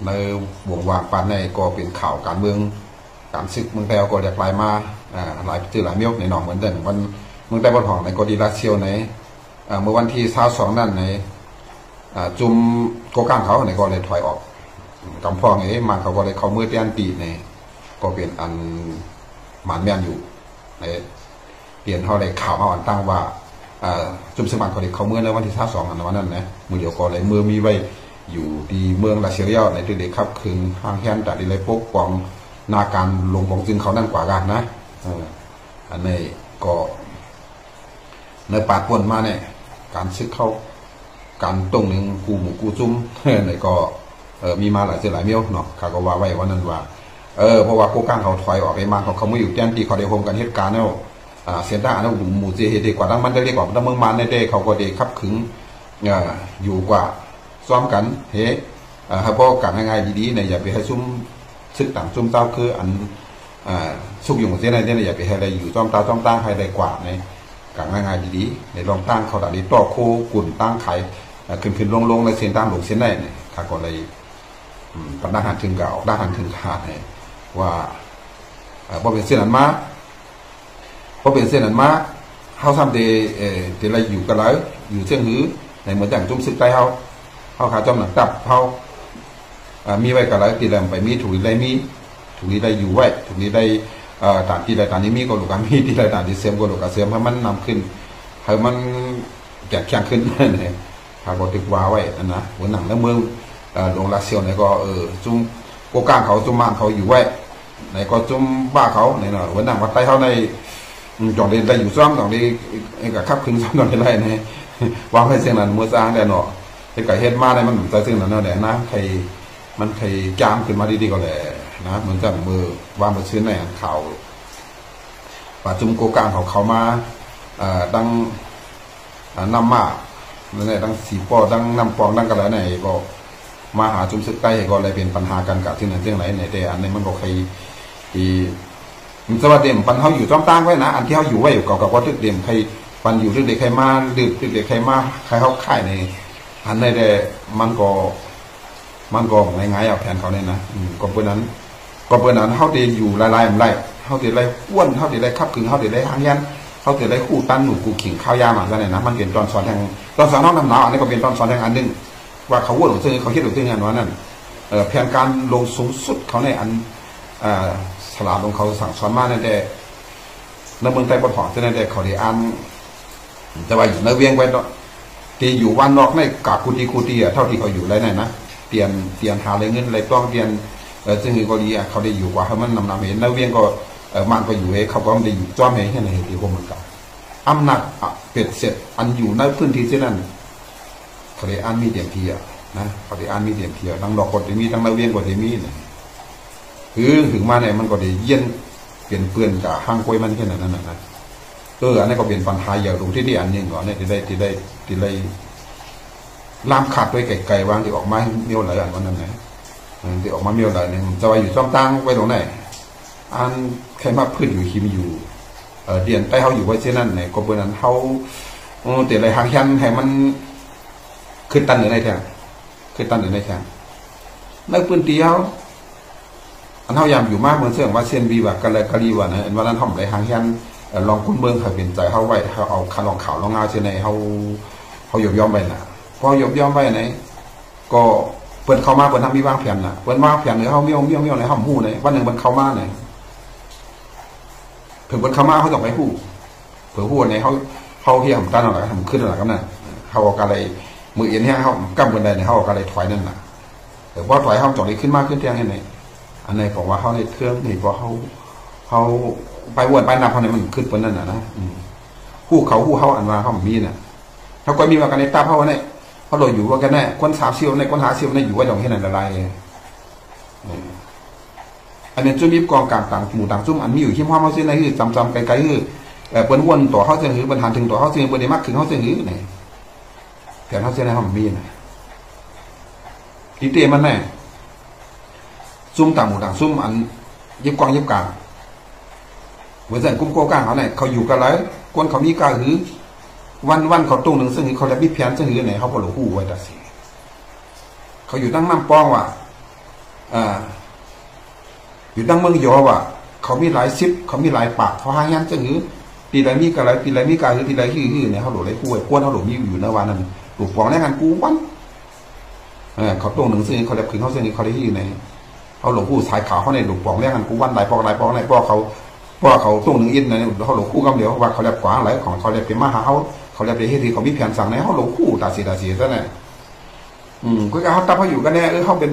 ในวงวางปันในก็เป็นข่าวการเมืองการศึกเมืองไทยก็จะกลายมาหลายจื่อหลายเมียวในหนองเหมือนเดิมวันเมืองไทยบนห้องในกอดีลาเซียวในเมื่อวันที่22นั่นในจุ่มโกก้างเขาในก็เลยถอยออกกำพองมันเขาก็เลยเขาเมื่อเตียนตีในก็เป็นอันหมานแม่นอยู่ในเปลี่ยนเขาเลยข่าวมาอ่อนตั้งว่าจุ่มสมัครเขาเลยเขาเมื่อในวันที่22อันวันนั้นนะมือเดียวก็เลยเมื่อมีไว้อยู่ที่เมืองลาเซียในที่เด็กครับคืนห้างแฮนแต่ดีเลยปกป้องนาการลงของจึงเขานั่นกว่ากันนะอันนี้ก็ในปาดปนมาเนี่ยการซึกเข้าการตรงหนึ่งกูหมูกูจุ้มเนี่ยก็มีมาหลายเจอหลายเมียวเนาะเขาก็ว่าไว้ว่านั่นว่าเพราะว่ากูก้างเขาถอยออกไอ้มันเขาไม่อยู่แจ้งตีเขาได้โฮมกันเหตุการณ์แล้วเสียด้าแล้วหมู่เจเฮดีกว่าทั้งมันได้เรียกว่าทั้งเมืองมันในเด้เขาก็ได้ขับขึงอยู่กว่าซ้อมกันเฮ้ให้พ่อกันง่ายๆดีๆเนี่ยอย่าไปให้ซุ่มซึกต่างซุ่มเต้าคืออันสุกอยู่เสียในเนี่ยอย่าไปให้อะไรอยู่ซ้อมเต้าซ้อมตั้งให้ได้กว่าในกันง่ายๆดีๆในลองตั้งเขาดัดดีต่อโคกุ่นตั้งไข่ขึ้นลงในเส้นตั้งหลงเส้นได้เนี่ยข้าก็เลยปัญหาถึงกับออกด้านถึงขาดเนี่ยว่าพอเป็นเส้นนั้นมาเขาทำเดอะไรอยู่กันแล้วอยู่เชียงหือในเหมือนอย่างจุ่มซึกใจเขาขาจอมหนักตับเขามีไว้กันแล้วตีแรมไปมีถูกได้มีถูกได้อยู่ไว้ถูกได้ต่างที่ใดต่างนี้มีก็ลูกมีที่ใดต่างที่เสียมก็ลูกเสียมให้มันนำขึ้นให้มันแก่แข็งขึ้นเนี่ยเขาก็ติดว่าไว้นะหัวหนังแล้วเมืองลงลาเซียวเนี่ยก็จุ่มโกก้างเขาจุ่มมานเขาอยู่ไว้ในก็จุ่มบ้าเขาในหน่อยหัวหนังวัดใต้เขาในจองเรียนได้อยู่ซ้อมจองเรียนกับขับขึ้นซ้อมจองเรียนได้เนี่ยวางให้เสียงนั้นมือสร้างได้เนาะไอ้ไก่เฮ็ดมาได้มันใจเสียงนั้นเนาะแดดนะใครมันใครจามขึ้นมาดีๆก็แหละนะเหมือนกันมือวางมาชื้นในข่าวป่าจุ่มโกก้างเขามาดังน้ำมาเนี่ยดังสีปอดังน้ำปองดังกันแล้วเนี่ยก็มาหาจุ่มซึกใต้ก็เลยเป็นปัญหากันกับที่นั่นที่ไหนเนี่ยแต่อันนี้มันก็ใครที่มันสวัสดีปันเขาอยู่จ้องตั้งไว้นะอันที่เขาอยู่ไว้อยู่กับว่าตึกเด่นใครปันอยู่ตึกเด็กใครมาดึกตึกเด็กใครมาใครเขาค่ายในอันในแต่มันก็ง่ายๆเอาแผนเขาเนี่ยนะก็เพื่อนนั้นเขาเดินอยู่ลายๆไรเขาเดินไรอ้วนเขาเดินไรขับขึงเขาเดินไรหางยันเขาเดินไรคู่ตั้นหนูกูขิงข้าวยาหมาซะเนี่ยนะมันเป็นตอนสอนแทงตอนสอนน้องน้ำหนาวอันนี้ก็เป็นตอนสอนแทงอันนึงว่าเขาอ้วนหรือซึ่งเขาคิดหรือซึ่งงานว่านั่นแผนการลงสูงสุดเขาในอันสลาดของเขาสั่งสอนมาในเมืองใต้ปฐมในเขาได้อ่านจะว่าอยู่ในเวียงไว้ตีอยู่วันนอกในกาคูตีเท่าที่เขาอยู่ไรนั่นนะเตียนหาอะไรเงินอะไรต้องเตียนซึ่งก็ดีเขาได้อยู่กว่าเขามันนำเห็นในเวียงก็มันก็อยู่เขาก็ได้อยู่จ้อมเห็นในที่ผมเหมือนกันอำนาจเป็ดเสร็จอันอยู่ในพื้นที่เช่นนั้นเขาได้อ่านมีเดียมเทียนะเขาได้อ่านมีเดียมเทียทั้งดอกกดมีทั้งในเวียงกดมีเนี่ยถึงมาเนี่ยมันก็ได้เย็นเปลี่ยนเปลี่ยนกับห้างกล้วยมันแค่นั้นนะอันนี้ก็เป็นปัญหาอย่างตรงที่นี่อันหนึ่งก่อนเนี่ยที่ได้ลามขาดไว้ไกลๆวางที่ออกมาเมียวไหลอันวันนั้นนะที่ออกมาเมียวไหลเนี่ยจะไว้อยู่ช่องตั้งไว้ตรงไหนอันใครมาพื้นอยู่หิมอยู่เดียนใต้เขาอยู่ไว้เช่นนั้นเนี่ยก็เป็นนั้นเขาแต่อะไรหางยันให้มันขึ้นตันหรือในแทงในพื้นที่เขาอันเท่ายามอยู่มากเหมือนเสื่อมว่าเส้นบีว่ากันเลยกะลีว่านะวันนั้นทำไรหางยันลองคุณเมืองเขาเป็นใจเขาไว้เขาเอาคาลองข่าวลองงาเช่นไหนเขายอมไปนะพอยอมไปไหนก็เปิดเข้ามาเปิดทำมีวางแผนนะเปิดวางแผนเนี่ยเขาเมี่ยวในห้องหู้ในวันหนึ่งมันเข้ามาเนี่ยถึงเปิดเข้ามาเขาต้องไปหู้เผื่อหู้ในเขาเฮี้ยมตั้งอะไรทำขึ้นอะไรกันน่ะเขาเอาอะไรมือเอ็นเนี่ยเขากำบนใดเนี่ยเขาเอาอะไรถอยนั่นน่ะแต่พอถอยเขาจ่อนี้ขึ้นมากขึ้นเตียงยังไงอันไหนบอกว่าเขาในเครื่องนี่พอเขาไปวนไปนับเขาเนี่ยมันขึ้นบนนั่นนะหู้เขาอันว่าเขามีน่ะเขาก็มีว่ากันในตาเขาเนี่ยเขาโดยอยู่ว่ากันแน่คนสามเซียวในคนหาเซียวในอยู่ไว้ตรงที่ไหนอะไรอันนี้จุ่มยิบกองกลางต่างหมู่ต่างจุ่มอันมีอยู่ที่ห้องเขาเส้นไหนคือจำไกลๆคือเปิ้นวนต่อเขาเส้นหือเปิ้นหันถึงต่อเขาเส้นเปิ้นได้มากถึงเขาเส้นหือเนี่ยแต่เขาเส้นไหนเขามีนะที่เตมันแน่ซุ่มต่างหมู่ต่างซุ่มอันยิบกองยิบกลางเหมือนเส้นกุ้งโกก้างเขาเนี่ยเขาอยู่กันแล้วคนเขามีกาหือวันเขาตรงหนึ่งซึ่งเขาจะมีแผนซึ่งหือไหนเขาพอหลงหูไว้แต่สิเขาอยู่ตั้งน้ำปองว่ะ อยู่ตั้งเมืองยอว่ะเขามีหลายซิปเขามีหลายปากเขาหางยันจะหือตีไรมีกะไรตีไรมีกาคือตีไรฮือเนี่ยเขาหลุดไรกู้ไอ้กวนเขาหลุดมีอยู่ในวันนั้นหลุดฟองแรงงานกู้วันเขาตรงหนึ่งซึ่งเขาเรียกคือเขาซึ่งเขาได้ที่ในเขาหลงกู้สายขาวเขาในหลุดฟองแรงงานกู้วันหลายปอกหลายปอกหลายปอกเขาตรงหนึ่งอินในเขาหลงกู้กำเดียวว่าเขาเรียกกว้างหลายของเขาเรียกเป็นมหาเขาเรียกเป็นเฮทีเขามีแผนสั่งในเขาหลงกู้ตาสีซะเนี่ยก็เขาตั้งเขาอยู่กันแน่เขาเป็น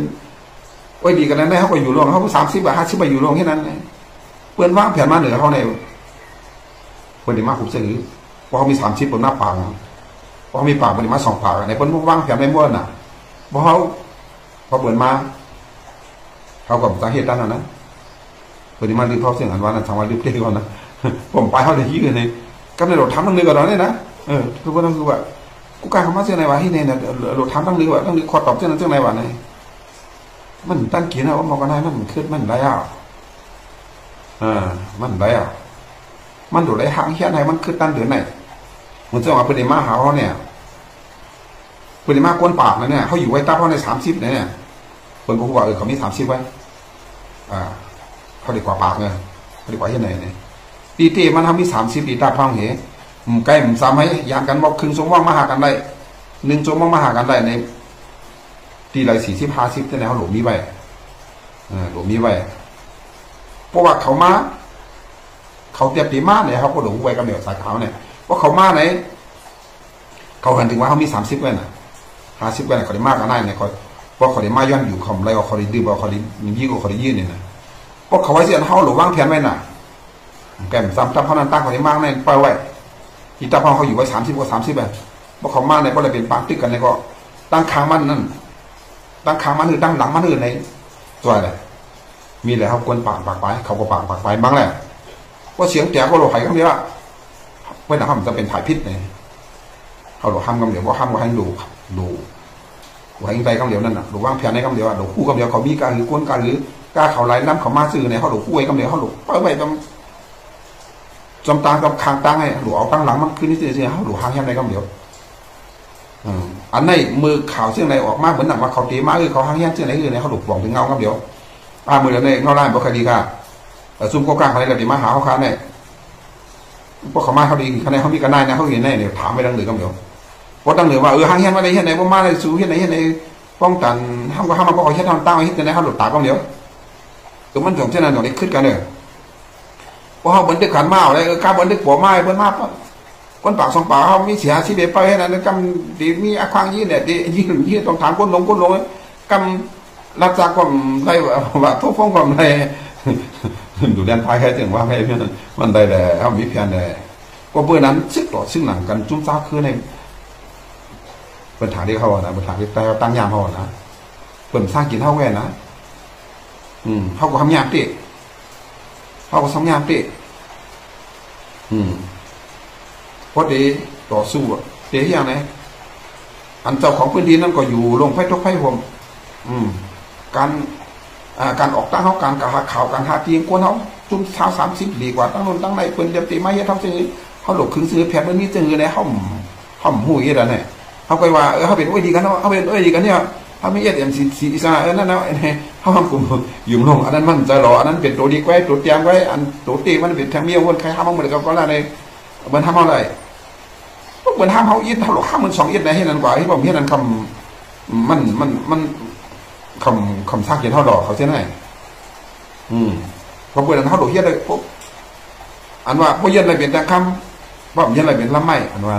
โอ้ยดีกันแน่เขาก็อยู่รวมเขา30 บาท50 บาทอยู่รวมแค่นั้นเพื่อนว่างแผนมาเหนือเขาในเปิดดีมากผมเสนอเพราะเขามี30บนหน้าปากเพราะเขามีปากเปิดดีมา2 ปากในเปิ้ลว่างแผนไม่ม้วนน่ะเพราะเขาพอเปิดมาเขากับสาเหตุด้านนั้นเปิดดีมาดื้อเพราะเสียงอันว่านั่นทางว่าดื้อเปรี้ยวนะผมไปเขาเลยยี่กันเลยก็ในรถทำตั้งเรือก่อนเนี่ยนะคือว่าต้องคือว่ากูกล้าคำว่าเสื้อในว่าที่เนี่ยรถทำตั้งเรือว่าตั้งเรือขอตอบเสื้อนั้นเสื้อในว่าไหนมันตั้งกี่นะว่ามองกันได้มันขึ้นมันได้มันได้มันดูได้หางเขี้ยนไหนมันคือตั้งเดือนไหนมันจะมาเป็นมาหาเขาเนี่ยเป็นมากวนปากนะเนี่ยเขาอยู่ไว้ตั้งเขาใน30เนี่ยคนก็ว่าเขามี30ไว้เขาดีกว่าปากเนี่ยเขาดีกว่าที่ไหนเนี่ยตีเต้มันทำมี30ดีตาพังเหใกล้ซ้ำให้ยานกันบอกครึ่งชั่วโมงมาหากันได้1 ชั่วโมงมาหากันได้ในตีไร40 50ที่ไหนเขาหลบมีไว้หลบมีไว้เพราะว่าเขามาเขาเตรียมตีมาเนี่ยเขาก็หลงไว้กับเดี่ยวสายขาวเนี่ยเพราะเขามาไหนเขาเห็นถึงว่าเขามี30ไว้น่ะ50ไว้น่ะเขาได้มากกันได้เนี่ยเขาเพราะเขาได้มาย้อนอยู่คำไรว่าเขาได้ดื้อว่าเขาได้ยิ่งกว่าเขาได้ยืนเนี่ยนะเพราะเขาไว้เสียนเขาหลงวางแผนไว้น่ะแกมซ้ำเขานั้นตั้งเขาได้มากเนี่ยปล่อยไว้ที่ตั้งเขาอยู่ไว้30 กว่า 30แบบเพราะเขามาเนี่ยเพราะอะไรเป็นปากติดกันเนี่ยก็ตั้งค้างมันนั่นตั้งค้างมันคือตั้งหลังมันอื่นในตัวอะไรมีอะไรเขากวนปากไปเขาก็ปากไปบ้างแหละว่าเสียงแตกก็หลบหายกันเดียวเว้นแต่ห้ามจะเป็นถ่ายพิษเนี่ยเขาหลบห้ามกันเดียวว่าห้ามก็ให้ดูว่าให้ใจกันเดียวนั่นน่ะหลบว่างแผนในกันเดียวหลบคู่กันเดียวเขามีการหรือกวนการหรือกล้าเขาไล่น้ำเขามาซื้อเนี่ยเขาหลบคู่ไว้กันเดียวเขาหลบไปจำตางกับคางตางให้หลบเอาตั้งหลังมันขึ้นนี่เสียเขาหลบห้างแค่ในกันเดียวอันในมือข่าวเสียงในออกมาเหมือนหนังว่าเขาตีมาเขาห้างแค่เสียงในเนี่ยเขาหลบปล่องถึงเงากันเดียวมือเดียวในเงาไล่บอกคดีค่ะซุ่มก็กลางอะไรกับดีมาหาเขาค้าเนี่ยพวกเขามาเขาดีคะแนนเขามีกันได้นะเขาเห็นแน่เนี่ยถามไปดังเหนือก็เดียวเพราะดังเหนือว่าห้างแค่มาในเห็นไหนพวกมาในสู้เห็นไหนป้องกันห้ามก็ห้ามมาบอกเขาแค่ทำตั้งไว้เห็นไหนเขาหลุดตาก็เดียวตัวมันส่งเช่นนั้นตรงนี้ขึ้นกันเลยเพราะเขาบันทึกขันมาอะไรการบันทึกปัวไม้เพิ่นมาคนปาก2 ปากเขามีเสียชีวิตไปให้นั้นกำดีมีอาควางยี่เนี่ยดียี่ต้องถามก้นลงกำรักษาความไรว่าทุกฟ้องความไรดูแลภายใครถึงว่าไม่เพื่อนมันได้แต่เขามีเพียงแต่ก็เพื่อนนั้นซึกต่อซึ่งหลังกันจุ้มซ่าคือในปัญหาที่เขานะปัญหาที่แต่ตั้งยามเขานะเปิดสร้างกินเท่าแก่นะเขาก็ทำยามติเขาก็ทำยามติเพราะเดี๋ยวต่อสู้เดี๋ยวอย่างไรอันเจ้าของพื้นที่นั้นก็อยู่ลงไฟทุกไฟผมการออกตั้งเขาการกะหาข่าวการหาเตียงกวนเขาจุ่มเท้า30ดีกว่าตั้งนนตั้งในเปิ้นเดียมตีไม้เท่าสิ่งนี้เขาหลบคึงซื้อแผ่นมันมีจือในห้องหูยี่อะไรเนี่ยเขาไปว่าเขาเป็นโอ้ยดีกันเนาะเขาเป็นโอ้ยดีกันเนี่ยเขาไม่สีอีสานนั่นเนาะเขาทำกลุ่มอยู่ลงอันนั้นมันจะหล่ออันนั้นเป็นตัวดีไว้ตัวเตียงไว้อันตัวตีมันเป็นแทงเมียวนใครห้ามมันเหมือนกับก็อะไรเหมือนห้ามอะไรเหมือนห้ามเขาอิดเขาหลอกห้ามมัน2 อิดในให้นั้นกว่าที่ผมเห็นนั้นคำมันคำสร้างเขียนเท่าดอกเขาเช่นไรพอเปิดอันเท่าดอกเฮียเลยปุ๊บอันว่าพอเย็นอะไรเป็นแต่คำว่าเย็นอะไรเป็นลำไม้อันว่า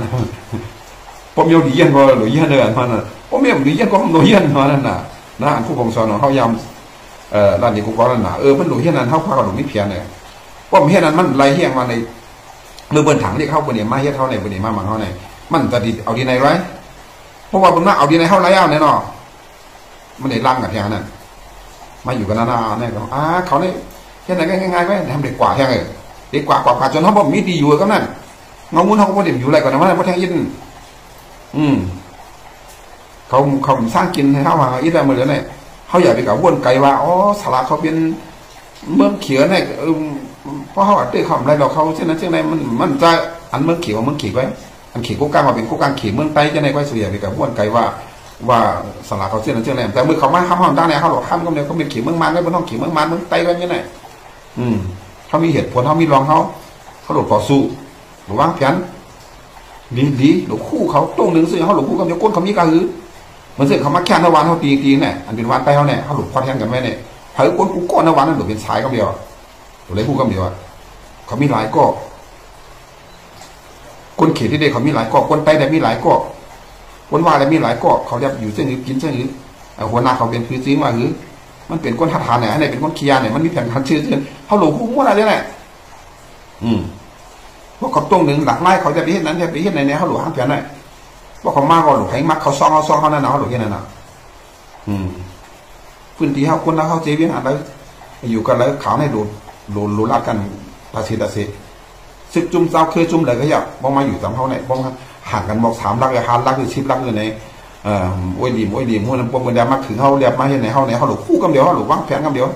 ผมยอดีเย็นพอหรือเย็นเลยอันว่าน่ะผมไม่หรือเย็นก็หนูเย็นว่านั่นน่ะนะอันผู้ปกครองของเขายำร้านนี้กูก็นั่นน่ะมันหนูเย็นนั้นเท่าพากับหนูไม่เพียงเนี่ยว่าเฮียนั้นมันไรเฮียงมาในเมื่อเบิ้ลถังที่เข้าบนเนี่ยมาเฮียเท่าไหนบนเนี่ยมาเท่าไหนมันจะดีเอาดีในไรเพราะว่าบนหน้าเอาดีในเท่าไรเอาเนี่ยเนาะมันได้ร่างกับแทงนั่นมาอยู่กันนานๆเนี่ยเขาเนี่ยแค่ไหนก็ง่ายๆไว้ทำเด็กกว่าแทงเลยเด็กกว่าจนเขาบอกมีดีอยู่ก็นั่นเงาวุ้นเขาก็เด็กอยู่อะไรก่อนนะว่าเพราะแทงยินเขาสร้างกินให้เขามาอีกแล้วมาเลยเนี่ยเขาอยากไปกับวนไก่ว่าสาระเขาเป็นเมืองเขียวเนี่ยเพราะเขาอัดตื้อคำอะไรเราเขาเช่นนั้นเช่นไรมันจะอันเมืองเขียวเมืองขีไว้อันขีกูกลางมาเป็นกูกลางขีเมืองไต้จะในไว้สุริยะไปกับวนไก่ว่า ว่าสลาเขาเชื่อนั่นเชื่อแหลมแต่เมื่อเขามาห้ามตั้งเนี่ยเขาหลอกห้ามก็เนี่ยเขาเป็นขี่เมืองมันไม่ต้องขี่เมืองมันเมืองไต้กันยังไงเขามีเหตุผลเขามีรองเขาหลบต่อสู้หรือวางแผนดีหลบคู่เขาตรงหนึ่งซึ่งเขาหลบคู่กับเจ้าก้นเขามีการหือเหมือนเสร็จเขามาแค่นวันเขาตีเนี่ยอันเป็นวันไปเขาเนี่ยเขาหลบควันแทนกันไว้เนี่ยเขาก้นกูก้อนนวันนั่นหลบเป็นสายกันเดียวหลบเลยคู่กันเดียวเขามีหลายก็ก้นเขตที่เด็กเขามีหลายก็ก้นไต้ได้มีหลายก็ก้นว่าได้มีหลายก็เขาจะอยู่เส้นหรือกินเส้นหรือหัวหน้าเขาเป็นคือจริงว่าหือมันเป็นก้นทัดทานเนี่ยให้เป็นก้นเคียเนี่ยมันมีแผนการชื่อเขาหลบคู่มั่วอะไรเนี่ยพวกเขาตรงหนึ่งหลักไม้เขาจะไปเห็นนั้นจะไปเห็นในนี้เขาหลบห้างแผนไหนพวกเขามากก็หลบให้มักเขาซองเขานั่นนะเขาหลบแค่นั้นนะพื้นที่เขาคนแล้วเขาเจวินอะไรอยู่กันแล้วขาวให้โดนรัดกันตาเสียซึกจุ่มเจ้าเคยจุ่มเลยก็อยากบ้องมาอยู่ตามเขาเนี่ยบ้องห่างกันบอก3 ลักหรือ5 ลักหรือ10 ลักอยู่ในโอ้ยดีหัวน้ำปมเดียวมาถึงเขาเรียบมาเห็นในเขาเนี่ยเขาหลบคู่กันเดียวเขาหลบวางแผนกันเดียว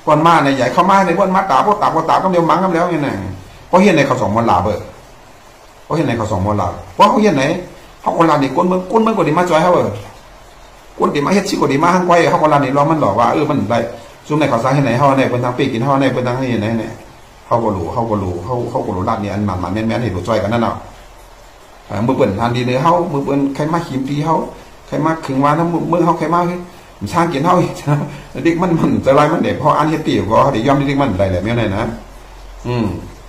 ก่อนมาในใหญ่เข้ามาในบ้านมาตาพวกตากันเดียวมั้งกันแล้วยังไงเพราะเห็นในเขา2 มลาเบอร์เพราะเห็นในเขา2 มลาเพราะเขาเห็นไหนเขาคนลานี่ก้นเมืองกว่าดีมาจอยเขาก้นดีมาเฮ็ดชิกว่าดีมาห้างไว้เขาคนลานี่รอมันหลอกว่ามันได้ซุ่มในเขาสร้างเห็นไหนเขาในเป็นทางปีกินเขาในเป็นทางนี่ไหนเนี่ยเขาก็รู้ลาดนี่อันมันแม่นให้รู้จอยกันนั่นเนาะมือเปิ่นทานดีเลยเขามือเปิ่นใครมาขีมตีเขาใครมาขึงวาน้ำมือเขาใครมาช่างกินเขาเด็กมันจะไรมันเด็กพออันเฮ็ดตีก็เดี๋ยวยอมเด็กมันได้แหละไม่ไหนนะ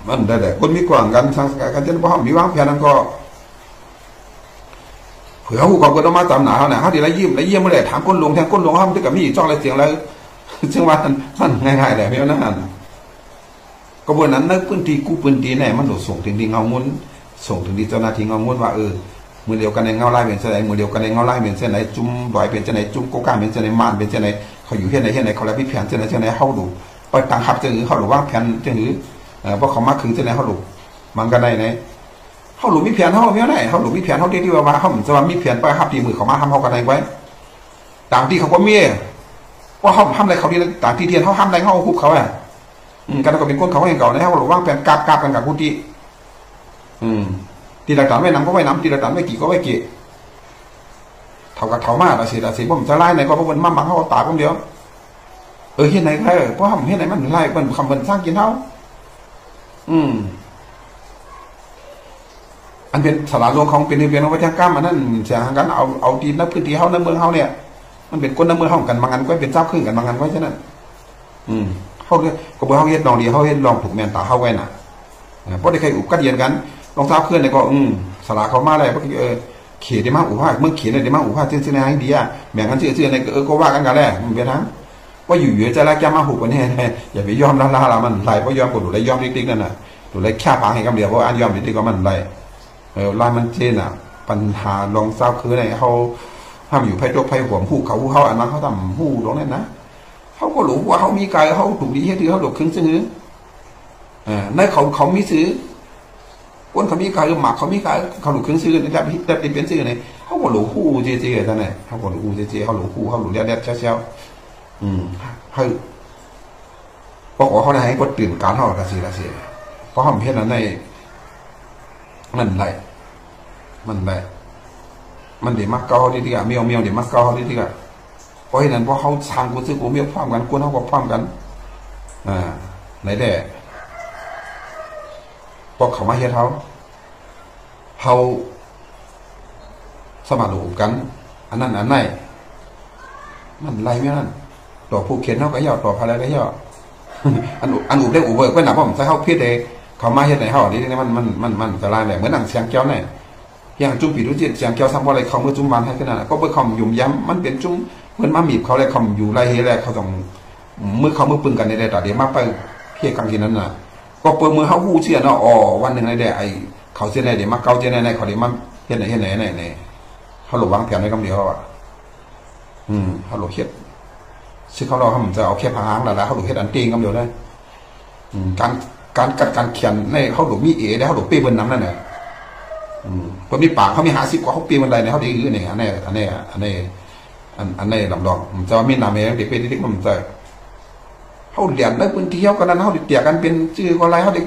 มันได้แหละคนมีกว่างกันทางการเจริญพ่อมีวางแผนนั้นก็เผื่อเขาก็ต้องมาจำหนาเขาเนี่ยเขาดีละยิ้มเมื่อไหร่ถามก้นลงแทงก้นลงเขามันจะกับมีจ้องอะไรเสียงอะไรซึ่งว่ามันง่ายๆแหละไม่เอานั่นกระบวนนั้นนักพื้นที่กู้พื้นที่ไหนมันโดดส่งถึงดีเงามุนส่งถึงดีเจ้าหน้าที่เงามุนว่ามือเดียวกันในเงาไล่เป็นเส้นไหนมือเดียวกันในเงาไล่เป็นเส้นไหนจุ่มลอยเป็นเส้นไหนจุ่มโกก้าเป็นเส้นไหนม่านเป็นเส้นไหนเขาอยู่ที่ไหนเขาแล้วพิแผนเส้นไหนเขาดูไปต่างขับจะหรือเขาหรือว่าแผนจะหรือเพราะเขามาคือเส้นไหนเขาหลุดมันกันได้ไหนเขาหลุดมีแผนเขาไม่ได้เขาหลุดมีแผนเขาที่ว่าเขาจะว่ามีแผนไปขับตีมือเขามาทำเขากันได้ไว้ต่างที่เขาก็มีว่าเขาทำอะไรเขาดีต่างที่เทียนเขาทำอะไรเขาคุบเขาการก็เป็นคนเขาอย่างเก่านะเขาหลุดว่างแผนกาบกันกับผู้ที่ตีหลักฐานไม่นำก็ไม่นำตีหลักฐานไม่กี่ก็ไม่กี่เท่ากับเท่ามากละสิผมจะไล่ไหนก็เพราะมันมั่งเขาตาคนเดียวเห็นไหนก็เพราะเห็นไหนมันไล่มันคำมันสร้างกินเท่าอันเป็นสลาลวงของเป็นเพียงวัฒนธรรมอันนั้นเสียงกันเอาดีนับพื้นที่เขาในเมืองเขาเนี่ยมันเป็นคนในเมืองเขากันบางงานก็เป็นเจ้าขึ้นกันบางงานก็ใช่นั้นเขาเนี่ยก็บอกเขาเห็นลองดีเขาเห็นลองถูกแมนตาเขาไว้น่ะเพราะได้ใครอุบกัดเย็นกันลองเท้าขึ้นเนี่ยก็สลาเขามาอะไรเพราะเขียนได้มากอุผ้าเมื่อเขียนได้มากอุผ้าเชื่อให้ดีอ่ะแบ่งกันเชื่อในก็ว่ากันแหละมันเป็นทั้งว่าอยู่จะรักจะมาหุบกันเนี่ยอย่าไปยอมละมันไหลเพราะยอมกดดูเลยยอมติ๊กๆนั่นน่ะดูเลยแค่ปางให้คำเดียวเพราะอันยอมติ๊กๆก็มันไหลลายมันเจนอ่ะปัญหาลองเศร้าคือไหนเขาห้ามอยู่ไพ่ตัวไพ่หัวหูเขาอันนั้นเขาทำหูตรงนั้นนะเขาก็รู้ว่าเขามีกายเขาถูกดีให้ถือเขาหลบครึ่งซื้อในเขามีซื้อคนเขามีกายหมักเขามีกายเขาหลุดครึ่งซื้อแต่เป็นซื้อเนี่ยเขาก็หลุดหูเจท่านไหนเขาก็หลุดหูเจเขาหลุดหูเขาหลุดเลี้ยเช้าให้พอเขาได้ให้ก็ตื่นการเขาละสิเพราะเขาเห็นนั้นในมันไรมันเดี๋ยวมักเกาดีๆเมียวเดี๋ยวมักเกาดีๆเพราะฉะนั้นพอเขาทางกูซื้อกูเมียวพร้อมกันกูเขาก็พร้อมกันไหนแด่พอเขามาเฮ็ดเขาสมัครดูกันอันนั้นอันไหนมันไรไม่นั่นต่อผู้เขียนเขาก็ย่อต่อพาราก็ย่ออันอุบได้อุบเบิกก็หนักเพราะผมใช้เขาเพี้ยเดเขามาเฮ็ดไหนเขาดีนี่มันจะลายแบบเหมือนหนังเสียงเจ้าเนี่ยอย่างจุ่มปีรุ่นเจ็ดเสียงเจ้าซ้ำว่าอะไรเขาเมื่อจุ่มวันให้ขนาดก็เปิดคอมยุ่มย้ำมันเป็นจุ่มเหมือนมาหมีบเขาเลยคอมอยู่ไรเฮแรกเขาต้องมือเขามือปึงกันในแต่เดี๋ยวมาไปเพี้ยกังกินนั้นน่ะก็เปิดมือเขาหูเชี่ยเนาะวันหนึ่งในเดี๋ยวไอเขาเชี่ยในเดี๋ยวมาเกาเชี่ยในเขาเดี๋ยวมาเฮ็ดไหนเขาหลบวางแผนในคำเดียวอ่ะเขาหลบเฮ็ดซึ่งเขาเราจะเอาแค่พางแล้วเขาหลบเฮ็ดอันตีงคำเดียวได้การเขียนในเขาหลบมีได้เขาหลบปีบนน้ำนั่นแหละพอมีปากเขามี50 กว่าเขาปีบันไดในเขาดีอื่นเนี่ยอันนี้ลำดองจะว่ามีนามเองเด็กเป็นเด็กมันจะเขาเรียนได้พื้นที่เขากันนั้นเขาเดียกันเป็นชื่อก็ไรเขาเด็ก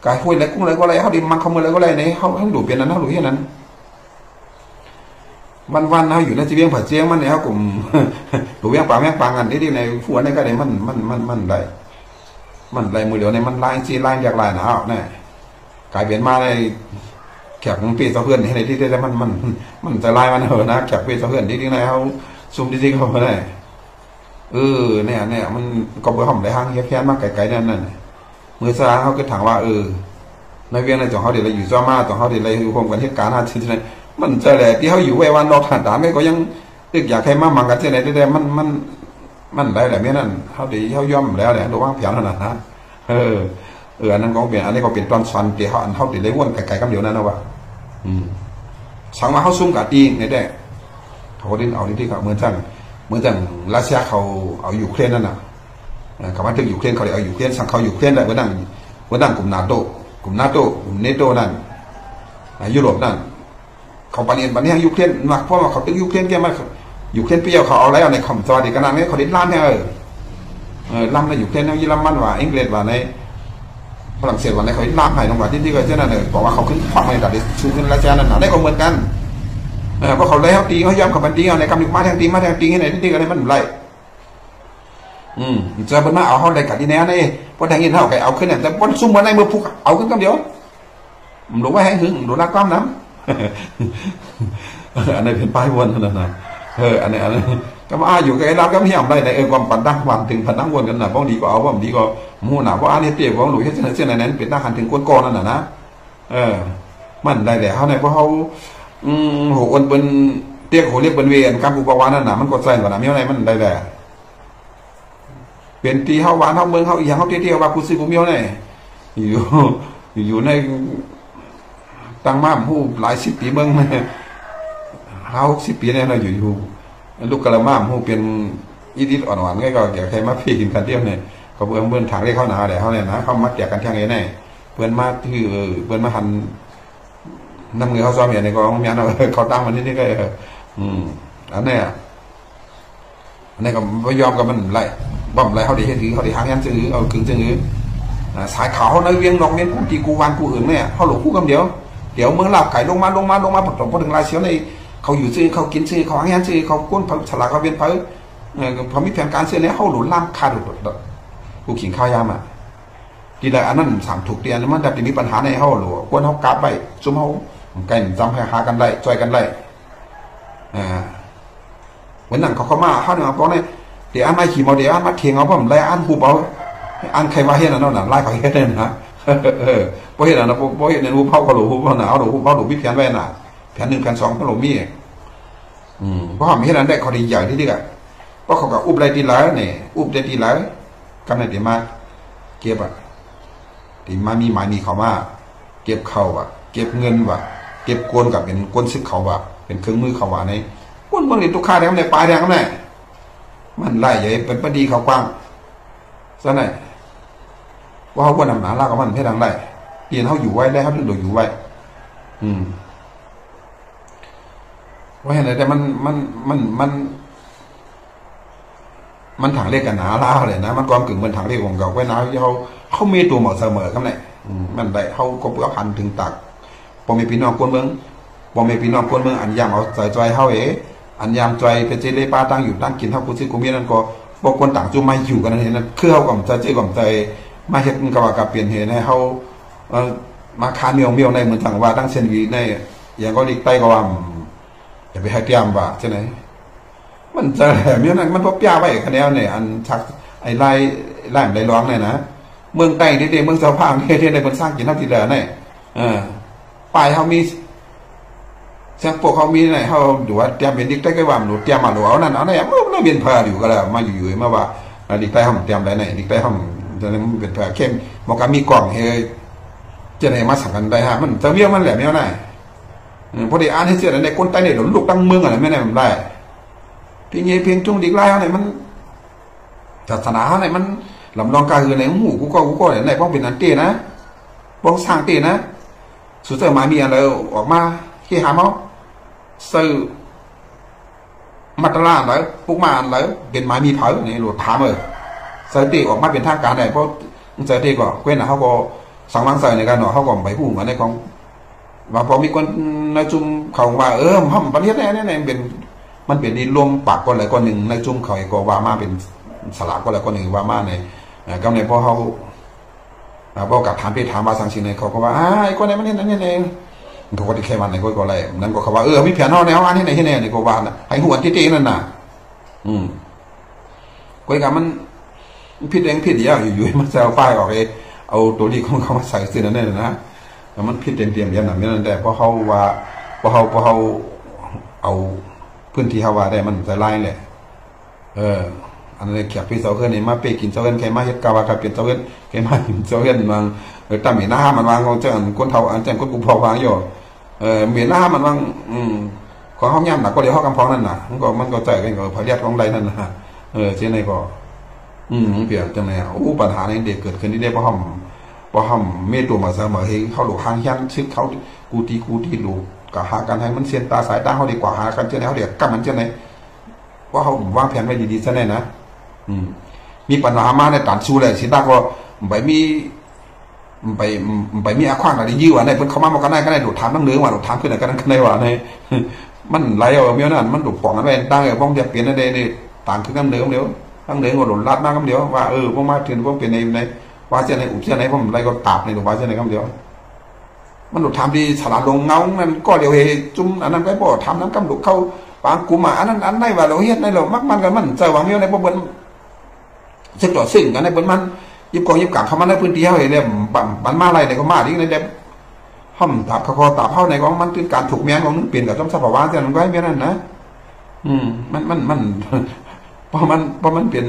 กายห้วยอะไรกุ้งอะไรก็ไรเขาเด็กมันขโมยอะไรก็ไรในเขาดูเปลี่ยนนั้นเขาดูแค่นั้น วันเขาอยู่ในจีเวียงผัดเจียงมันเนี่ยเขากลุ่มหรือเวียงปางแมงปางกันที่ในฝัวในก็ได้มันได้มือเดียวในมันลายจีลายจากลายหนาวเนี่ยกลายเปลี่ยนมาในแขกของปีเสาเพื่อนในที่ได้มันจะลายมันเหอะนะแขกปีเสาเพื่อนที่ไหนเขาซุ่มที่เขาเนี่ยเนี่ยมันก็เบื่อห่มได้ห้างแค่มากไกลๆนั่นมือสาเขาก็ถามว่าในเวียงในจังเขาเดี๋ยวอยู่จ้ามาจังเขาเดี๋ยวอยู่ร่วมกันเหตุการณ์ที่ไหนมันจะแหละที่เขาอยู่ไว้วันนอกฐานด่านก็ยังตึกอยากให้มามังกันที่ไหนได้มันได้แหละเมื่อนั้นเขาดีเขาย่อมแล้วแหละดูว่าเพียงนั่นนะอันนั้นก็เปลี่ยนอันนี้ก็เปลี่ยนตอนสันที่เขาอันเขาติดเลยวนไกลๆกันเดียวนั่นนะว่าสังมาเขาซุ่มกับตีในแดกเขาดิ้นเอาที่เขาเหมือนจังรัสเซียเขาเอายูเครนนั่นน่ะคำว่าถึงยูเครนเขาเลยเอายูเครนสั่งเขายูเครนได้เมื่อนั่งกลุ่มนาโต้กลุ่มเนโต้นั่นยุโรปนั่นเขาปฏิบัติให้ยูเครนมากเพราะว่าเขาตึกยูเครนแกมายูเครนเปรี้ยวเขาเอาแล้วในคำสวัสดิการนี้เขาดิ้นล้านเนี่ยล้ำในยูเครนในเยอรมันว่าอังกฤษว่าในฝรั่งเศสว่าในเขาดิ้นล้านให้ตรงว่าที่ก็เช่นนั้นบอกว่าเขาขึ้นความในระดับชูขึ้นรัสเซียนั่นน่ะได้ก็เหมือนกันเพราะเขาเลยเขาตีเขาย้ำเขาบันตีเอาในกำลังมาแทงตีให้ไหนที่ก็ได้มันไรเจอเป็นมาเอาเขาได้กัดที่แน่นี่พอแทงยินเท่าไก่เอาขึ้นเนี่ยแต่พอซุ่มมาในมือพุกเอาขึ้นกันเดียวดูว่าแห้งหึงดูน่ากล้ามน้ำอันนี้เป็นป้ายวนนั่นนะอันนี้ก็มาอยู่กับไอ้เราก็ไม่ยอมได้ในความปั่นตั้งความถึงปั่นตั้งวนกันนะบ้องดีก็เอาบ้องดีก็มู่หนาเพราะอันนี้เตี้ยบ้องหลุยเช่นนั้นเป็นตั้งหันถึงก้นก้อนนั่นนะมันได้แต่เขาในเพราะเขาโหคนเป็นเตี้ยโหเรียกเป็นเวียนการปลูกปวานั่นนะมันกดใส่กว่านะมีอะไรมันได้แต่เป็นตีเขาวานเขาเมืองเขาอย่างเขาเตี้ยว่ากูซื้อกูมีอะไรอยู่ในตั้งม้ามผู้หลาย10 ปีเมือง50 ปีเนี่ยเราอยู่ลูกกระม้ามผู้เป็นอีดิทอ่อนหวานก็เกี่ยวใครมาพี่กินกันเที่ยวเนี่ยก็เพื่อนถางเรียกเขาหนาแหละเขาเนี่ยนะเขามาเกี่ยกันทางไงเนี่ยเพื่อนมาที่เพื่อนมาหันน้ำเงือเขาซ้อมอย่างในกองเมียนเขาตั้งวันนี้ก็อันนี้ก็ไม่ยอมกับมันไรบ่มไรเขาดีให้ถือเขาดีหางยันซื้อเอากึ่งซื้อสายขาวในเวียงนอกเมียนกูตีกูวันกูอื่นเนี่ยเขาหลบคู่กันเดี๋ยวเมืองลาบไก่ลงมาพอถึงลายเสียวในเขาอยู่ซื้อเขากินซื้อเขาหางยันซื้อเขาก้นฉลาดเขาเวียนพอมีแผนการซื้อเนี่ยเขาหลุดล่ามคาดุดกูขิงข้าวยามอ่ะทีใดอันนั้น3 ถูกเตียนมันจะมีปัญหาในเขาหลวก้นเขากาบไปซุ่มเขาไก่จำให้หากันได้ช่วยกันได้เหมือนนั่นเขามาเขาเนี่ยบอกเนี่ยเดี๋ยวอันไม่ขี่มอเดี๋ยวอันมาเทียงเอาผมไล่อันหูเบาอันใครมาเห็นนั่นน่ะไล่เขาเห็นเลยนะพอเห็นนะพอเห็นในหูเผาเขาหลูหูเผาหนาเอาหลูหูเผาหลูพี่แผนไว้น่ะแผน1 แผน 2ก็หลูมีเพราะไม่เห็นนั้นได้เขาดีใหญ่ที่นี่ก็เพราะเขากับอุบไรตีหลายเนี่ยอุบได้ตีหลายกันในเดี๋ยวมาเก็บอ่ะที่มามีหมายมีเขามาเก็บเขาอ่ะเก็บเงินว่ะเก็บกวนกับเป็นกวนซึกเขาว่ะเป็นเครื่องมือเขาว่ะในกวนเมืองในตุกข้าแดงในปลายแดงนั่นมันไล่ใหญ่เป็นปดีเขากว้างซะหน่อยว่าเขาควรนำหนาลากกับมันให้ดังได้เปลี่ยนเขาอยู่ไว้ได้เขาถึงโดดอยู่ไว้ว่าเห็นไหมแต่มันถังเลขกันหนาล่าเลยนะมันความกึ่งมันถังเลขของเก่าไว้นะเขามีตัวหมดเสมอครับเนี่ยมันได้เขาก็เพื่อพันถึงตักพอมีพี่น้องคนเมืองอันยามเอาใจเขาอันยามใจเป็นเจเล่ป้าตั้งอยู่ตั้งกินเท่ากูซื้อกูมีนั่นก็บอกคนต่างจุ่มไม่อยู่กันนั่นคือเขากับใจกับใจมาเห็นกับว่ากับเปลี่ยนเหตุให้เขามาคาเมียวในเหมือนต่างว่าตั้งเซนวีในอย่างก็ลิกใต้ก็ว่าอย่าไปให้เตรียมว่าใช่ไหมมันจะแหมอย่างนั้นมันพบยาไว้คะแนนเนี่ยอันชักไอ้ไล่ร้องเนี่ยนะเมืองใต้ที่เมืองเสาพางที่ในคนสร้างกินเท่าที่เหลือเนี่ยปลายเขามีเสียงพวกเขามีไหนเขาดูว่าเตรียมเป็นดิกใต้ก็ว่าหนูเตรียมมาหนูเอานั่นเอาเนี่ยมันเปลี่ยนเพลอยู่ก็แล้วมาอยู่มาว่าดิกใต้ห้องเตรียมอะไรเนี่ยดิกใต้ห้องจะมันเป็นเพลเข้มมันก็มีกล่องเฮจะไหนมาสั่งกันได้ฮะมันจะเมี่ยวมันแหละเมี่ยวไหนพอดีอ่านให้เสียในคนใต้เนี่ยหลงลูกตั้งเมืองอะไรไม่ได้มันได้เพียงจุงดิกไล่เขาเนี่ยมันศาสนาเขาเนี่ยมันลำลองกาคือในหูกูก็เนี่ยในป้องเป็นอันเตี้ยนะป้องสร้างเตี้ยนะสุดท้ายมามีอะไรออกมาที่หาเขาซื้อมัตราอะไรพวกมาอะไรเป็นไม้มีเผาเนี่ยหลุดถามสถิติออกมาเป็นทางการเนี่ยเพราะสถิติก็เว้นนะเขาก็สังวังใส่ในการหน่อเขาก็ไปพูดเหมือนในของ ว่าพอมีคนในจุ่มเขาว่าห้องประเทศนี้เนี่ยเป็นมันเป็นนี่รวมปากก็เลยก็หนึ่งในจุ่มเขาก็ว่ามาเป็นสลากก็เลยก็หนึ่งว่ามาในกำเนิดพอเขาพอกับถามไปถามมาสังสินเนี่ยเขาก็ว่าไอ้คนไหนมันเนี่ยนั่นเนี่ยเองเขาก็ที่แค่วันไหนก็อะไรนั่นก็เขาว่ามีแผนนอกแนวอันที่ไหนที่ไหนนี่ก็ว่าไอ้หัวที่ตีนั่นน่ะก็อีกมันผิดเองผิดเยอะอยู่ๆมันจะเอาป้ายออกเอาตัวนี้ของเขามาใส่ซื้อนั่นนะแต่มันผิดเต็มๆอย่างนั้นนั่นแต่พอเขาว่าพอเขาเอาพื้นที่เขาว่าได้มันจะไล่แหละอันนี้แขกพี่เจ้าเพื่อนนี่มาไปกินเจ้าเพื่อนใครมาเฮ็ดกาวากับเป็นเจ้าเพื่อนใครมากินเจ้าเพื่อนมันตั้งเหมียนหน้ามันวางของเจ้าคนเท่าอันเจ้าคนกุมพอวางอยู่เหมียนหน้ามันวางของห้องย่ำหนักก็เดี๋ยวห้องกำพองนั่นน่ะมันก็ใจกันก็พยาธิของใดนั่นนะเช่นไหนก็เปลี่ยนจังไหนปัญหาในเด็กเกิดขึ้นที่ได้เพราะห้องเมตัวมาเสมอให้เขาหลุดหางยันชึกเขากูตีหลุดกับหากันให้มันเสียนตาสายตาเขาดีกว่าหากันเช่นไหนเขาเดี๋ยวกำมันเช่นไหนว่าเขาวางแผนไว้ดีๆซะแน่นะมีปัญหามาในต่างสู้เลยสิตาก็ไปมีอาควางอะไรยื้อวะในเพิ่นเขามาบอกกันได้ดูดถามตั้งเนื้อว่าดูดถามขึ้นไหนกันได้ว่าในมันไหลเอาเมียนั่นมันดูดป่องกันไปตั้งไอ้ป้องจะเปลี่ยนได้ต่างขึ้นกันเนื้อเดียวตั้งเนื้อก็หลุดลัดมากกันเดียวว่าพวกมาถึงพวกเปลี่ยนในว่าเช่นไหนอุบเช่นไหนพวกไรก็ตาบในดูว่าเช่นไหนกันเดียวมันดูดถามดีฉลาดลงเงานั่นก็เดียวเฮจุ่มอันนั้นก็บอกทำนั้นกำดูเข้าปางกูมาอันนั้นอันไหนว่าเราเฮ็ดในเรามักมันกันมันเจอว่าเมียในพวกมันเช็คต่อสิ่งกันในบนมันยิบกองยิบกางเขามาในพื้นที่เขาเห็นเนี่ยบันมาอะไรในก็มาดิในเด็บห้อมตับเขาตาเข้าในของมันคือการถูกเมียนของนึกเปลี่ยนกับจ้องสภาวะที่มันก็ให้เมียนั่นนะมันเพราะมันเป็น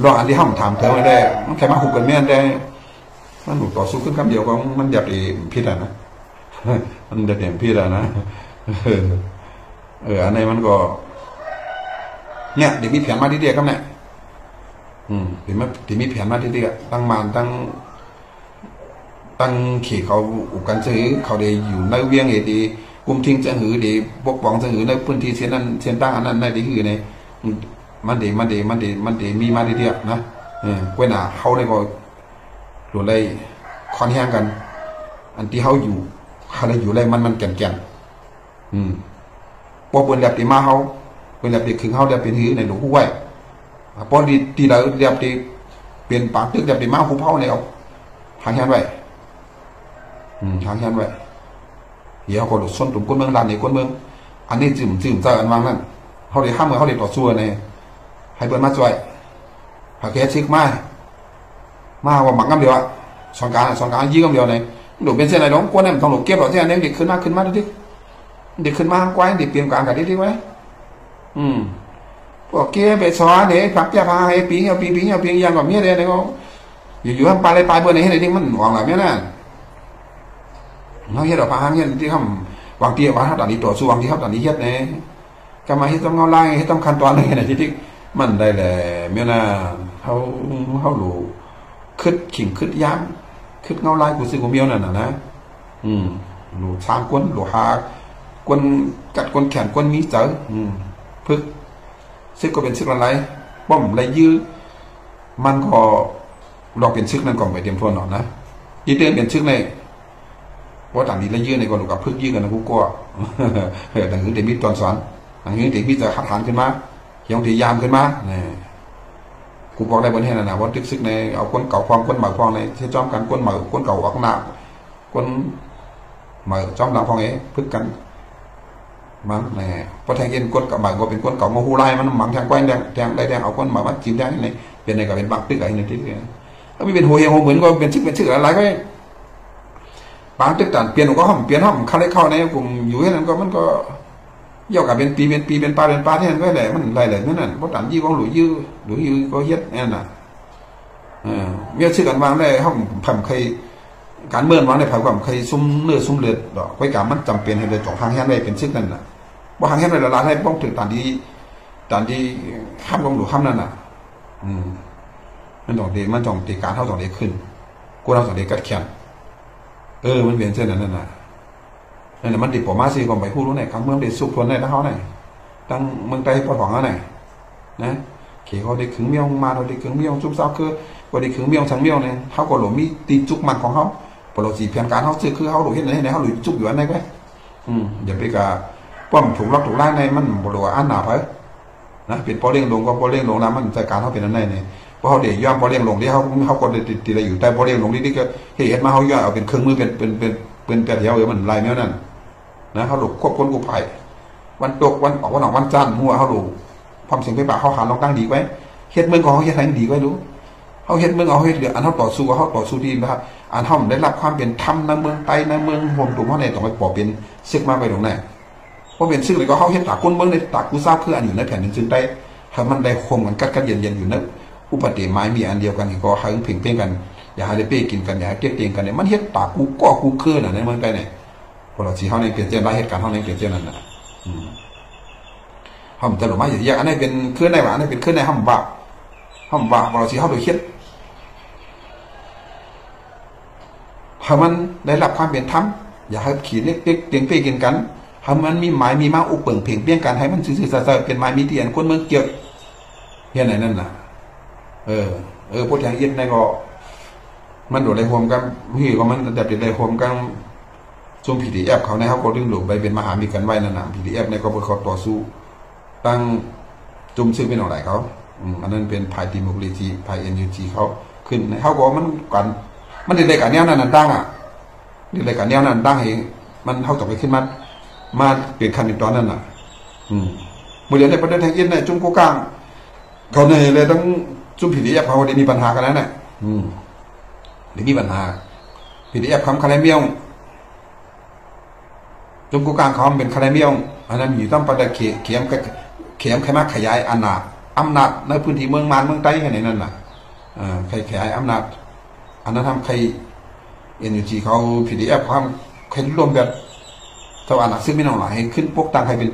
รองอันที่ห้อมถามเธอไม่ได้มันแค่มาหุบกันเมียนได้มันหนุกต่อสู้ขึ้นคำเดียวก็มันหยับดีพิษนะมันจะเด่นพิษนะอันนี้มันก็เนี่ยเด็กมีแผนมาที่เดียกันเนี่ยเห็นไหมที่มีแผนมาที่เดียตั้งมานตั้งขี่เขาอุกันซื้อเขาได้อยู่ในเวียงเอดีกุมทิ้งจะหือดีปกป้องจะหือในพื้นที่เส้นนั้นเส้นตั้งอันนั้นในดีหือในมันดีมีมาที่เดียนะเว้นเขาได้ก็หลุดเลยคอนแห้งกันอันที่เขาอยู่เขาได้อยู่เลยมันแก่นพอเป็นแบบที่มาเขาเป็นแบบที่ขึงเขาแบบเป็นหือในหลวงผู้ไหวพอที่เราแบบที่เป็นปากตึกแบบที่มาผู้เผาในเอาหางแขนไว้หางแขนไว้เดี๋ยวเขาหลุดส้นตุ่มก้นเมืองดันในก้นเมืองอันนี้จื่มเจออันวางนั่นเขาได้ห้ามมือเขาได้ต่อสู้ในให้เปิดมาจ่วยหาแค่ชิกมาว่าหมักกำเดียวสองการยี่กำเดียวในหลุดเป็นเส้นอะไรน้องก้นเนี่ยมันต้องหลุดเก็บหรอที่อันนี้เด็กขึ้นมาดิเด็กขึ้นมาไว้เด็กเปลี่ยนการกันดิไว้พวกเกี้ยไปสอนเนี่ยผักยาพาให้ปีเอาปีอย่างแบบนี้เลยนะก็อยู่ทำปลายเบอร์ไหนให้ไหนที่มันหวังแบบนี้นะเขาเฮ็ดออกมาเฮ็ดที่เขาวางเตี้ยว่าถ้าตอนนี้ตัวสู้วางที่เขาตอนนี้เฮ็ดเนี่ยก็มาเฮ็ดต้องเงาไล่เฮ็ดต้องขั้นตอนอะไรเนี่ยที่มันได้แหละเมื่อน่ะเขาหลูคึดขิงคึดย้ำคึดเงาไล่กูซื้อกูเมียวนั่นนะหลูช้างก้นหลูหากวนกัดกวนแขนกวนมีเจอพึกซึกก็เป็นซึกอะไรป้อมไรยื้อมันก็ลองเป็นซึกนั่นก่อนไปเตรียมทวนหน่อยนะยี่เตือนเป็นซึกในเพราะต่างนี้ไรยื้อในก่อนลูกกับพึกยื้อกันนะกูก็ต่างนี้เด็กมีตอนสอนต่างนี้เด็กมีจะขัดฐานขึ้นมาเขียงตียามขึ้นมาเนี่ยกูบอกได้บนแห่นะว่าตึกซึกในเอาก้นเก่าควงก้นใหม่ควงในที่จอมกันก้นใหม่ก้นเก่าออกหน้าก้นใหม่จอมหลังควงพึกกันมันแหน่พอแทงเย็นก้นกับหมากก็เป็นก้นเก่าโมหูไล่มันหมังแทงก้อยแดงเอาก้นหมากมันจิ้มแดงนี่เป็นในกับเป็นบางตึกอะไรในที่นี้ถ้าไม่เป็นหัวเหี่ยวหัวเหมือนก็เป็นชื่ออะไรก็บางตึกต่างเปลี่ยนก็ห้องเปลี่ยนห้องเข้าได้เข้าในกลุ่มอยู่ที่นั้นก็มันก็เยอะกับเป็นปีเป็นปลาที่นั่นก็แหละมันไรเลยนั่นเพราะต่างยี่ของหลุยยื้อก็เฮ็ดนั่นน่ะเมื่อชื่อกันวางได้ห้องผัมใครการเมืองวางได้ผัมใครซุ่มเลือดดอกไว้การมันจำเป็นให้เลยจ่องทางแห่งได้เป็นชื่อนั่นน่ะว่าทางแห่งได้ละลายให้ป้องถึงตอนที่ข้ามลงหรือข้ามนั่นน่ะมันจ่องตีการเท่าจ่องเด็กขึ้นกูเราจ่องเด็กกัดแขนมันเปลี่ยนเส้นนั่นน่ะนั่นแหละมันติดผมมาสิก่อนไปพูดรู้ไหนครั้งเมืองเด็กสุกทนได้แล้วเขาไหนตั้งเมืองใต้ปอดหวังแล้วไหนนะเขี่ยเขาเด็กขึงเมียวมาเราเด็กขึงเมียวจุ๊บซ้าคือว่าเด็กขึงเมียวทั้งเมียวเนี่ยเขาก็หลงมีตีจุกมันของเขา ปลสีเพียงการเขาซื้อคือเขาหลุดเห็นไหนเขาหลุดจุกอยู่อันไหนก็อย่าไปกะป้อมถูกล็อกถูกไล่ในมันบริวารอันหนาไปนะเป็นพอเลี้ยงลงก็พอเลี้ยงลงนะมันจัดการเขาเป็นอันไหนเนี่ยเพราะเขาเดี๋ยวย่อมพอเลี้ยงลงที่เขาก็ติดอะไรอยู่แต่พอเลี้ยงลงนี่ก็เห็นมาเขาย่อเอาเป็นเครื่องมือเป็นแปดเดียวมันลายแมวนั่นนะเขาหลุดควบคุมกูภัยวันตกวันออกวันออกวันจันทร์หัวเขาหลุดความเสียงไปปากเขาขาลองตั้งดีไว้เฮ็ดเมืองของเขาเฮ็ดให้ดีไว้รู้เขาเฮ็ดเมืองเขาเฮ็ดเหลืออันเขาต่อสู้เขาต่อสู้ดีนะครับอันเขาได้รับความเป็นธรรมในเมืองไต้ในเมืองโฮมตุ่มเขาในต้องไปปอบเป็นซึกมาไปตรงไหนเพราะเป็นซึกเลยก็เขาเฮ็ดตาก้นเมืองในตากูทราบคืออันอยู่ในแผ่นดินจึงได้ถ้ามันได้คมกันกัดเย็นอยู่นะอุปติไม้มีอันเดียวกันก็หึงเพ่งเพ่งกันอย่าให้ได้เป้กินกันอย่าให้เตี้ยเตียงกันเนี่ยมันเฮ็ดตากูก็กูเคื่อนในเมืองไต้เนี่ยพอเราสีเขาในเปลี่ยนเจ้าได้เหตุการณ์เขาในเปลี่ยนเจ้านั่นนะห้องจะหลุดมาอย่างอันนี้เป็นเคลื่อนในว่าอันนี้เป็นเคลื่อนในห้องบ่าพอเราสีเขาโดยคิดถ้ามันได้รับความเป็นธรรมอย่าให้ขี่เล็กเตียงเป้กินกันถ้ามันมีหมายมีมาอุปเปิงเพ่งเปี้ยงกันให้มันสื่อสารเป็นหมายมีเตียนคนเมืองเกี่ยวเฮียไหนนั่นน่ะพวกอย่างเย็นในก็มันโดดได้รวมกันพี่ก็มันดับได้รวมกันช่วงPDFเขาในเขาก็ดึงหลุดไปเป็นมหามีกันไว้นั่นน่ะPDFในก็เพื่อเขาต่อสู้ตั้งจุ่มซื้อเป็นอะไรเขาอันนั้นเป็นพายดิโมคราซีพายNUGเขาขึ้นในเขาบอกมันได้การแนวนั้นดังได้การแนวนั้นดังเองมันเขาต่อไปขึ้นมาเปลี่ยนคันในตอนนั้นน่ะมือเดียวในประเทศไทยอินในจุ่มกูกลางเขาในเลยต้องจุ่มPDFเขาได้มีปัญหากันแล้วเนี่ยเดี๋ยวมีปัญหาPDFคำคาราเมียงจุ่มกูกลางเขาเป็นคาราเมียงอันนั้นอยู่ต้องประเดี๋ยวเขียมใครมาขยายอำนาจในพื้นที่เมืองมานเมืองใต้แค่ไหนนั่นน่ะขยายอำนาจอันนั้นทำใครNUGเขาPDFเขาใครรวมแบบสวรรค์ซึ่งไม่น้องหลายให้ขึ้นพวกตังให้เป็น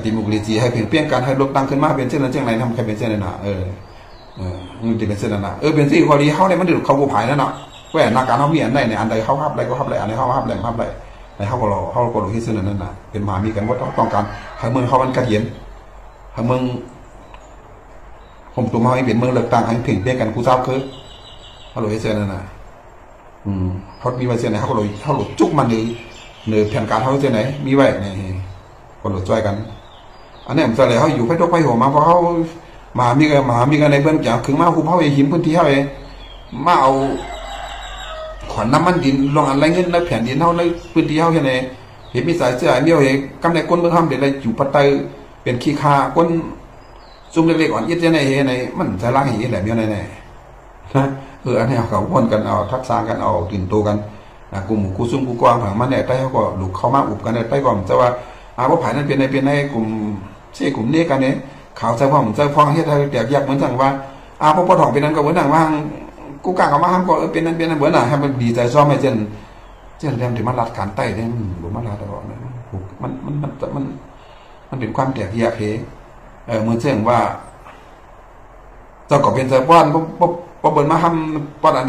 ดิโมคราซีให้เปลี่ยนการให้ลบตังขึ้นมาเป็นเช่นนั้นเช่นไรทำใครเป็นเช่นนั้นน่ะมันจะเป็นเช่นนั้นน่ะเป็นสิ่งพอดีเขาเนี่ยมันดูเขากูผายนั่นน่ะแหวนนาการเขามีอันใดเนี่ยอันใดเขาฮับอะไรก็ฮับอะไรอันใดเขาฮับอะไรฮับอะไรในเขาก็รู้ที่เช่นนั้นน่ะเป็นมหามีกันว่าต้องการให้เมืองเขามันกระเทียมให้เมืองผมตัวมาให้เป็นเมืองเลือกตั้งให้เพ่งเปี้ยกันกูทราบคือเขารู้ที่เช่นนั้นน่ะเขามีไว้เช่นไหนเขาหลุดจุกมันหรือแผนการเขาเช่นไหนมีไว้เนี่ยคนหลุดช่วยกันอันนี้ผมจะเลยเขาอยู่ไปทุกไปหัวมาเพราะเขามามีกันในเบื้องจากถึงมาคุมเขาเองหิมพื้นที่เขาเองมาเอาขวัญน้ำมันดินลงอะไรเงินในแผ่นดินเขาในพื้นที่เขาแค่ไหนเห็นมีสายเสื้อเมี่ยวเองกำในก้นเมืองห้ามเป็นอะไรอยู่ปัตตาเป็นขี้คาก้นซุ่มเล็กๆอ่อนเย็ดยังไงเห็นไหนมันจะล้างเห็นแหละเมี่ยวไหนนะอันนี้เขาวนกันเอาทักษะกันเอาตื่นโตกันกลุ่มกูซุ่มกูกวางผังมันเนี่ยใต้เขาก็หลุดเข้ามาอุบกันในใต้ก่อนจะว่าว่าผ่านนั้นเป็นในกลุ่มเช่กลุ่มนี้กันเนี่ยข่าวใจพ่อผมใจพ่อเฮ็ดให้แตกแยกเหมือนสั่งว่าพอถองเป็นนั้นก็เหมือนสั่งว่ากูกลางกับมาห้ามก็เป็นนั้นเหมือนให้มันดีใจซ้อมให้เช่นเรื่องที่มันรัดการใต้เนี่ยมันมารัดตลอดเลยมันเป็นความแตกแยกเหมือนเช่นว่าเจ้าก็เป็นใจป้อนพอเบิร์นมาห้ามป้อนอัน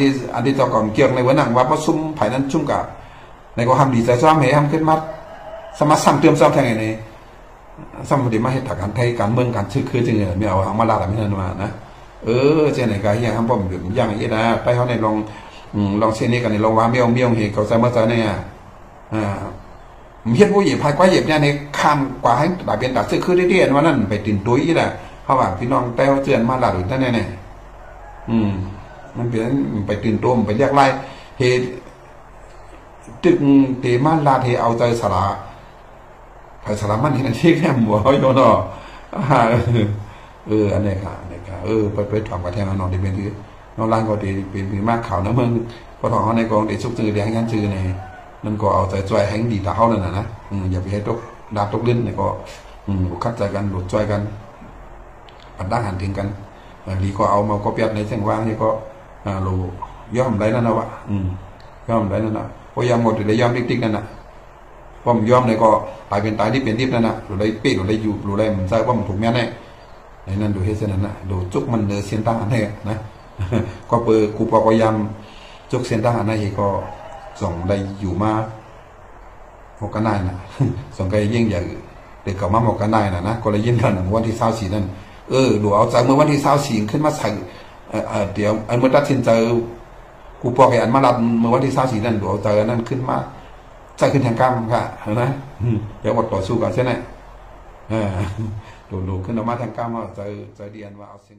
ดีเจ้าก่อนเกี่ยวในเหมือนสั่งว่าพอซุ่มผ่านนั้นชุ่มกับในก็ห้ามดีใจซ้อมให้ห้ามขึ้นมาสมัครซ้ำเติมซ้ำแทงไงเนี่ยซ้ำพอดีมาให้ถักการไทยการเมืองการชื่อคือจริงๆไม่เอาหางมาลาแต่ไม่นั่นมานะเช่นไหนกันอย่างผมอย่างนี้นะไปเขาในลองเช่นนี้กันในลองว่าเมี่ยวเห็นเขาใส่มาใส่เนี่ยเฮ็ดผู้หญิงพายกว่าเหยียบเนี่ยในข้ามกว่าให้ตาเป็นตาชื่อคือได้เดียนว่านั่นไปตื่นตุ้ยแหละเขาว่าพี่น้องแต้วเจือนมาลาหรือนั่นเนี่ยมันเป็นไปตื่นตัวไปเรียกไล่เฮตึกเตมาลาเทเอาใจสาระมันที่นั่นที่แค่หัวเขาโยนอ่ะอันนี้ค่ะไปถามกับแทงน้องที่เป็นที่น้องร้านก็ดีเป็นมากข่าวนะเมืองพอถามเขาในกองเด็กชุกจือเลี้ยงยันจือในนั่นก็เอาใจจ่วยแห่งดีตาเขาเลยนะอย่าไปให้ตกดาบตกลิ้นเนี่ยก็คัดใจกันหลุดจ่วยกันปัดด่างหันถึงกันดีก็เอามาก็เปียดในเส้นว่างนี่ก็รูย่อมได้นั่นนะวะย่อมได้นั่นนะพอยามหมดหรือได้ย่อมติ๊กๆนั่นนะว่ามันย่อมเนี่ยก็ตายเป็นตายที่เป็นทิพย์นั่นนะหรือได้เป๊ะหรือได้อยู่หรือได้มันใช่ว่ามันถูกแม่แน่ในนั้นดูให้เส้นนั้นนะดูจุกมันเนื้อเส้นตั้งอันนี้นะก็เปิดกูพอยามจุกเส้นตั้งอันนี้ก็ส่งได้อยู่มาหกกันได้นะส่งไปยิ่งใหญ่เด็กกับมาหกกันได้นะก็เลยยิ่งกันวันที่24นั่นดูเอาจากเมื่อวันที่24ขึ้นมาใส่เดี๋ยวเมื่อตัดสินใจกู ผู้ปกครองอันมารับเมื่อวันที่24นั่นดูเอาเจอนั่นขึ้นมาใส่ขึ้นทางกรรมค่ะนะเดี๋ยวต่อสู้กันใช่ไหมดูขึ้นออกมาทางกรรมว่าเจอเดียนว่าเอาสิ่ง